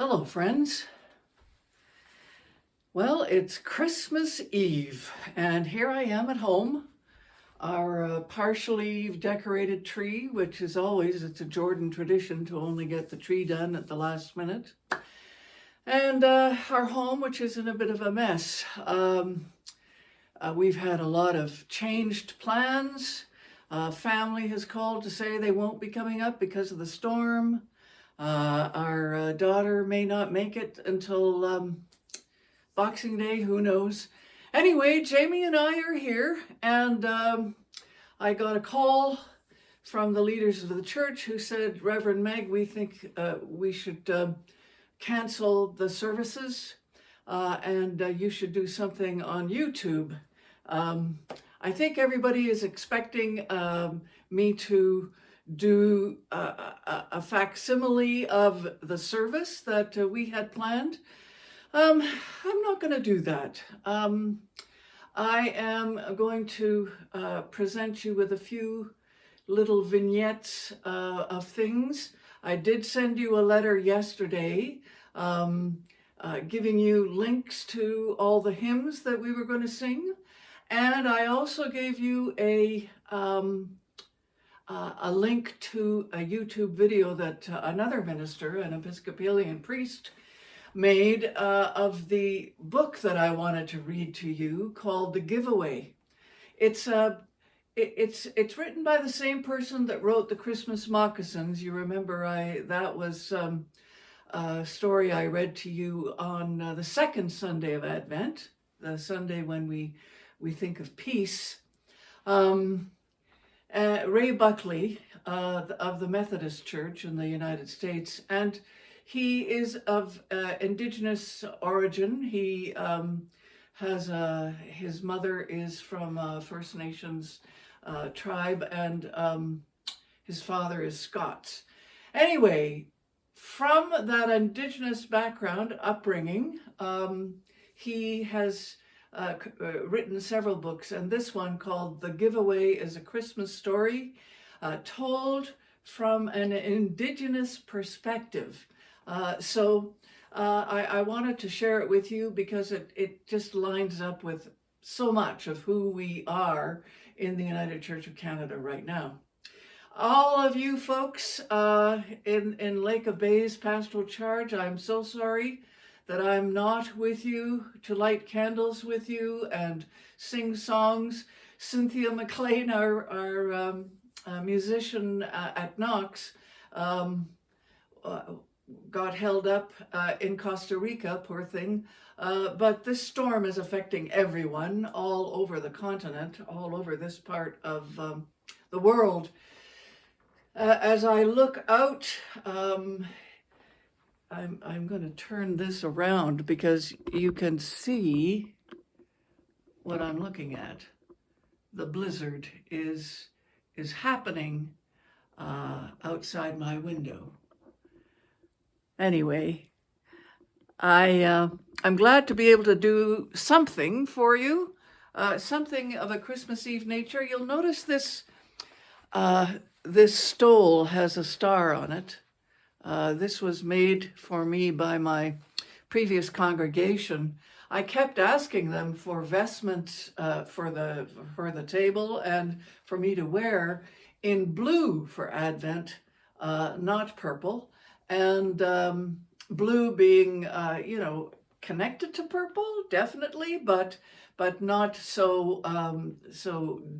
Hello, friends. Well, it's Christmas Eve, and here I am at home. Our partially decorated tree, which is always, it's a Jordan tradition to only get the tree done at the last minute. And our home, which is in a bit of a mess. We've had a lot of changed plans. Family has called to say they won't be coming up because of the storm. Our daughter may not make it until Boxing Day, who knows. Anyway, Jamie and I are here, and I got a call from the leaders of the church who said, Reverend Meg, we think we should cancel the services and you should do something on YouTube. I think everybody is expecting me to do a facsimile of the service that we had planned. I'm not going to do that. I am going to present you with a few little vignettes of things. I did send you a letter yesterday giving you links to all the hymns that we were going to sing. And I also gave you a link to a YouTube video that another minister, an Episcopalian priest, made of the book that I wanted to read to you called The Giveaway. It's written by the same person that wrote The Christmas Moccasins. You remember that was a story I read to you on the second Sunday of Advent, the Sunday when we think of peace. Ray Buckley of the Methodist Church in the United States, and he is of indigenous origin. He has his mother is from First Nations tribe, and his father is Scots. Anyway, from that indigenous background, upbringing, he has written several books, and this one called The Giveaway is a Christmas story told from an indigenous perspective. So I wanted to share it with you because it just lines up with so much of who we are in the United Church of Canada right now. All of you folks in Lake of Bays Pastoral Charge, I'm so sorry that I'm not with you to light candles with you and sing songs. Cynthia McLean, our musician at Knox, got held up in Costa Rica, poor thing. But this storm is affecting everyone all over the continent, all over this part of the world. As I look out, I'm going to turn this around because you can see what I'm looking at. The blizzard is happening outside my window. Anyway, I'm glad to be able to do something for you, something of a Christmas Eve nature. You'll notice this stole has a star on it. This was made for me by my previous congregation. I kept asking them for vestments for the table and for me to wear in blue for Advent, not purple. And blue being, connected to purple, definitely, but not so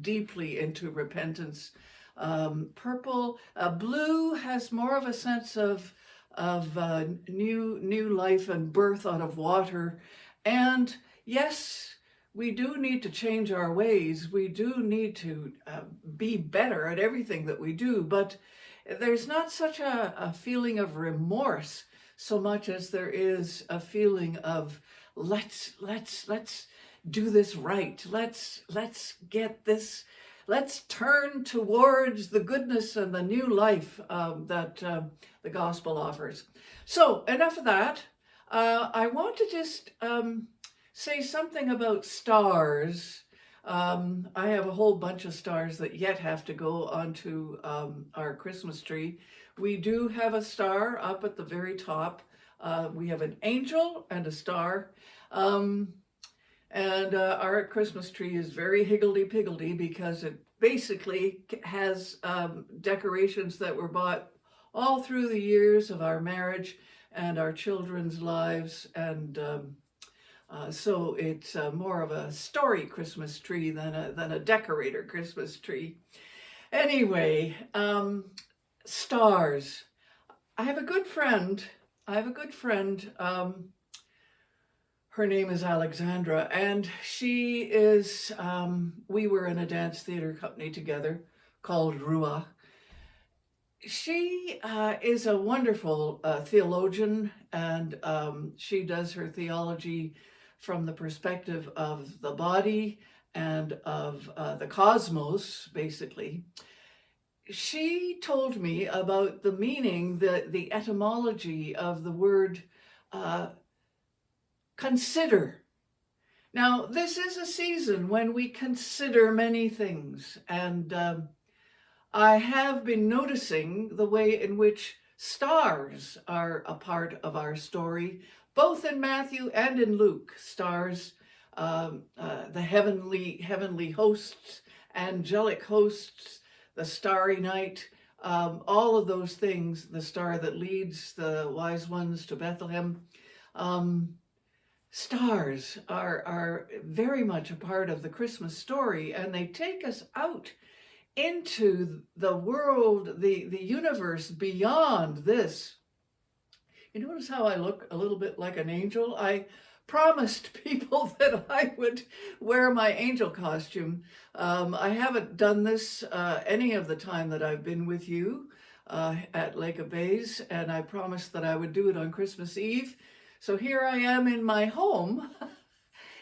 deeply into repentance. Purple, blue has more of a sense of new life and birth out of water. And yes, we do need to change our ways. We do need to be better at everything that we do, but there's not such a feeling of remorse so much as there is a feeling of let's do this right. Let's get this. Let's turn towards the goodness and the new life that the gospel offers. So enough of that. I want to just say something about stars. I have a whole bunch of stars that yet have to go onto our Christmas tree. We do have a star up at the very top We have an angel and a star. And our Christmas tree is very higgledy-piggledy because it basically has decorations that were bought all through the years of our marriage and our children's lives. And so it's more of a story Christmas tree than a decorator Christmas tree. Anyway, stars. I have a good friend. Her name is Alexandra, and she is, we were in a dance theater company together called Rua. She is a wonderful theologian, and she does her theology from the perspective of the body and of the cosmos, basically. She told me about the meaning, the etymology of the word consider. Now, this is a season when we consider many things, and I have been noticing the way in which stars are a part of our story, both in Matthew and in Luke. Stars, the heavenly hosts, angelic hosts, the starry night, all of those things, the star that leads the wise ones to Bethlehem. Stars are very much a part of the Christmas story, and they take us out into the world, the universe beyond this. You notice how I look a little bit like an angel? I promised people that I would wear my angel costume. I haven't done this any of the time that I've been with you at Lake of Bays, and I promised that I would do it on Christmas Eve. So here I am in my home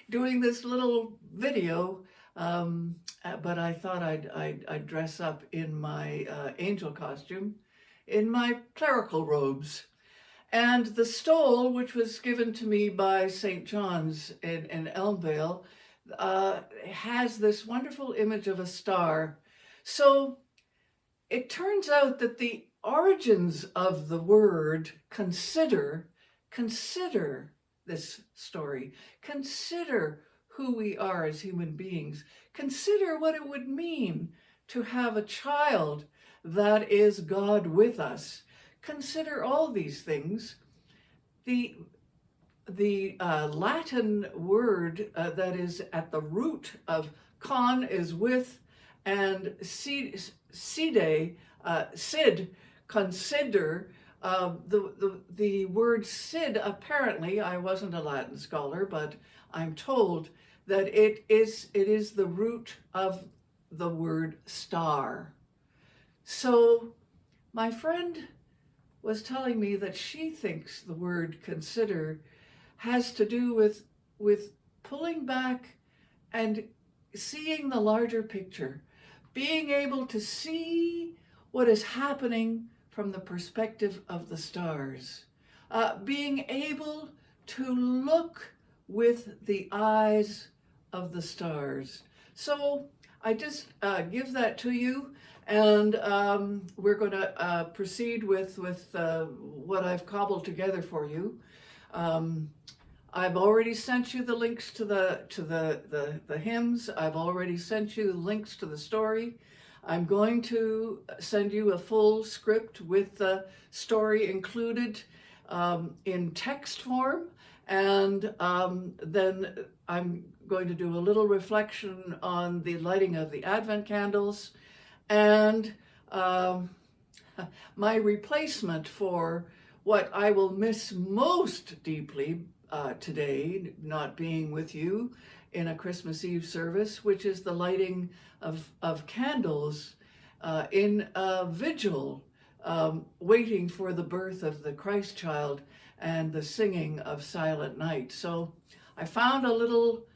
doing this little video, but I thought I'd dress up in my angel costume, in my clerical robes. And the stole, which was given to me by St. John's in Elmvale, has this wonderful image of a star. So it turns out that the origins of the word consider this story. Consider who we are as human beings. Consider what it would mean to have a child that is God with us. Consider all these things. The Latin word that is at the root of con is with, and sid, consider. The word sid, apparently, I wasn't a Latin scholar, but I'm told that it is the root of the word star. So my friend was telling me that she thinks the word consider has to do with pulling back and seeing the larger picture, being able to see what is happening from the perspective of the stars, being able to look with the eyes of the stars. So I just give that to you, and we're going to proceed with what I've cobbled together for you. I've already sent you the links to the hymns. I've already sent you links to the story. I'm going to send you a full script with the story included in text form, and then I'm going to do a little reflection on the lighting of the Advent candles, and my replacement for what I will miss most deeply today, not being with you in a Christmas Eve service, which is the lighting of candles in a vigil, waiting for the birth of the Christ child and the singing of Silent Night. So I found a little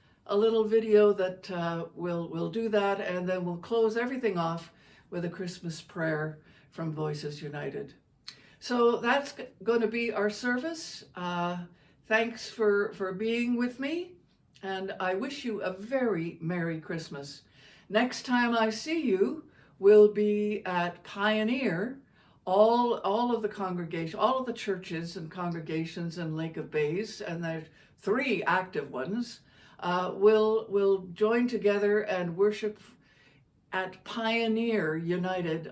video that will do that, and then we'll close everything off with a Christmas prayer from Voices United. So that's going to be our service. Thanks for being with me, and I wish you a very Merry Christmas. Next time I see you will be at Pioneer all of the congregation, all of the churches and congregations in Lake of Bays, and there's 3 active ones, will join together and worship at Pioneer United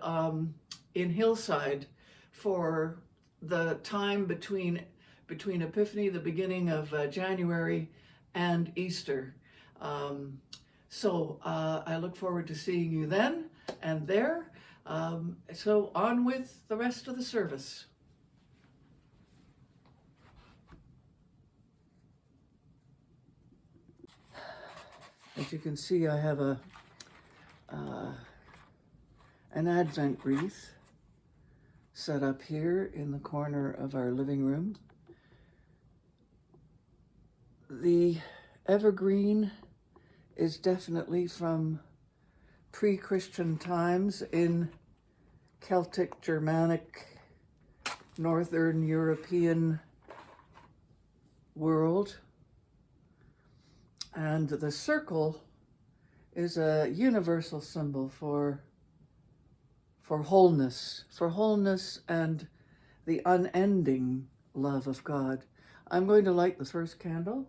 in Hillside for the time between Epiphany, the beginning of January, and Easter. So I look forward to seeing you then and there. So on with the rest of the service. As you can see, I have an Advent wreath set up here in the corner of our living room. The evergreen is definitely from pre-Christian times in Celtic, Germanic, Northern European world. And the circle is a universal symbol for wholeness and the unending love of God. I'm going to light the first candle.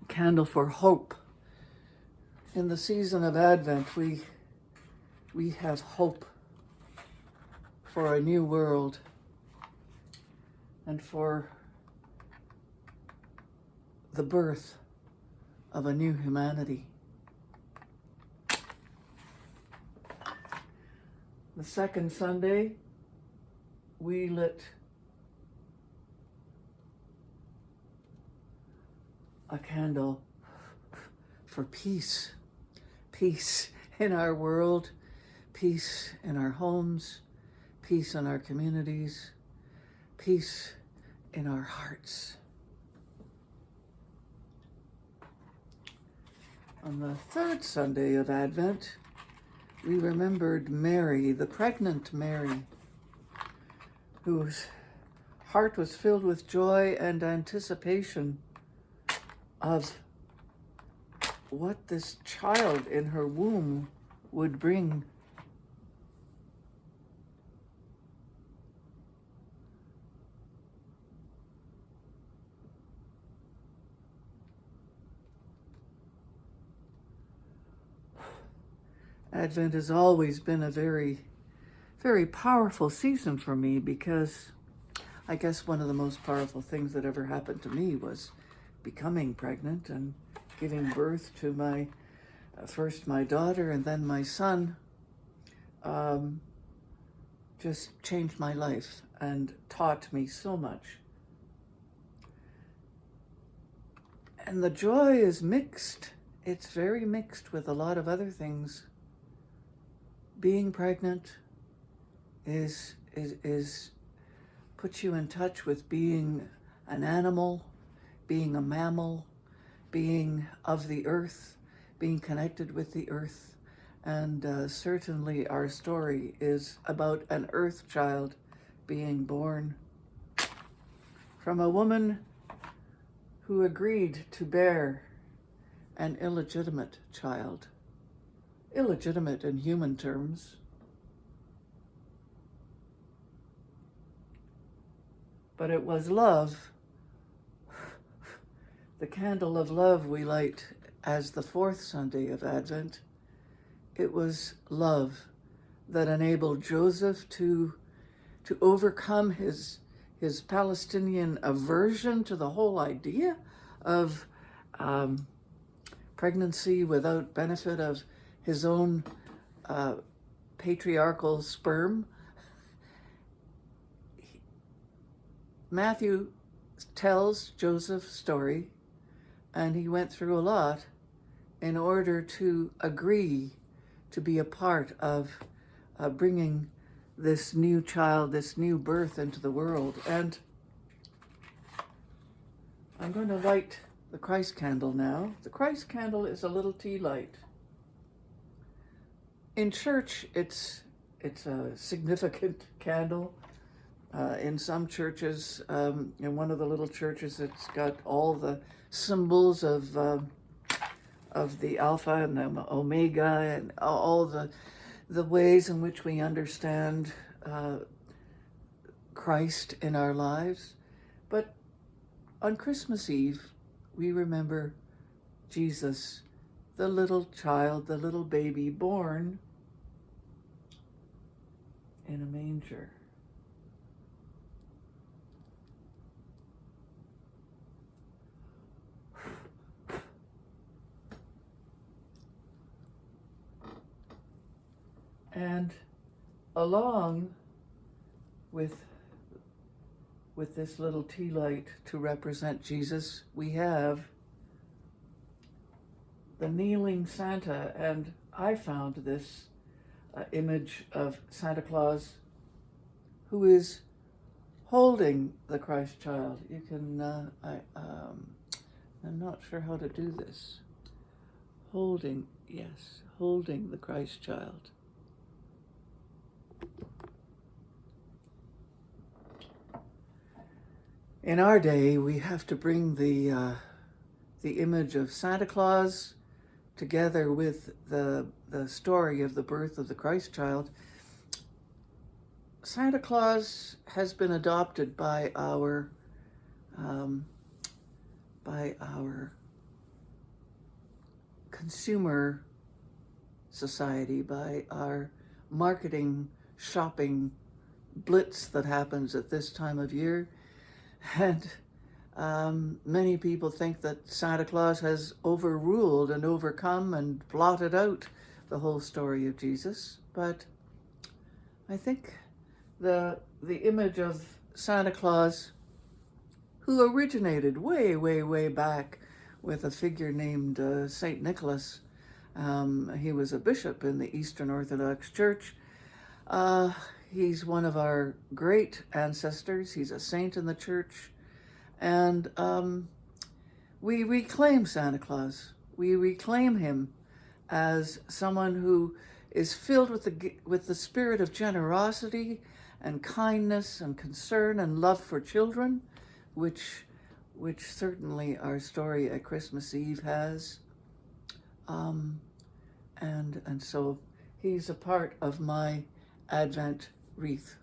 Candle for hope. In the season of Advent, we have hope for a new world and for the birth of a new humanity. The second Sunday, we lit a candle for peace. Peace in our world, peace in our homes, peace in our communities, peace in our hearts. On the third Sunday of Advent, we remembered Mary, the pregnant Mary, whose heart was filled with joy and anticipation of what this child in her womb would bring. Advent has always been a very, very powerful season for me because I guess one of the most powerful things that ever happened to me was becoming pregnant and giving birth to first my daughter and then my son. Just changed my life and taught me so much. And the joy is mixed. It's very mixed with a lot of other things. Being pregnant is puts you in touch with being an animal, being a mammal, being of the earth, being connected with the earth. And certainly our story is about an earth child being born from a woman who agreed to bear an illegitimate child. Illegitimate in human terms. But it was love. The candle of love we light as the fourth Sunday of Advent. It was love that enabled Joseph to overcome his Palestinian aversion to the whole idea of pregnancy without benefit of his own patriarchal sperm. Matthew tells Joseph's story, and he went through a lot in order to agree to be a part of bringing this new child, this new birth into the world. And I'm going to light the Christ candle now. The Christ candle is a little tea light. In church, it's a significant candle. In some churches, in one of the little churches, it's got all the symbols of the Alpha and the Omega and all the ways in which we understand Christ in our lives. But on Christmas Eve, we remember Jesus, the little child, the little baby born in a manger. And along with this little tea light to represent Jesus, we have the kneeling Santa. And I found this image of Santa Claus who is holding the Christ child. You can, I'm not sure how to do this. Holding the Christ child. In our day, we have to bring the image of Santa Claus together with the story of the birth of the Christ child. Santa Claus has been adopted by our consumer society, by our marketing shopping blitz that happens at this time of year. And many people think that Santa Claus has overruled and overcome and blotted out the whole story of Jesus. But I think the image of Santa Claus, who originated way, way, way back with a figure named Saint Nicholas. He was a bishop in the Eastern Orthodox Church. He's one of our great ancestors. He's a saint in the church. And we reclaim Santa Claus. We reclaim him as someone who is filled with the spirit of generosity and kindness and concern and love for children, which certainly our story at Christmas Eve has. And so he's a part of my Advent wreath.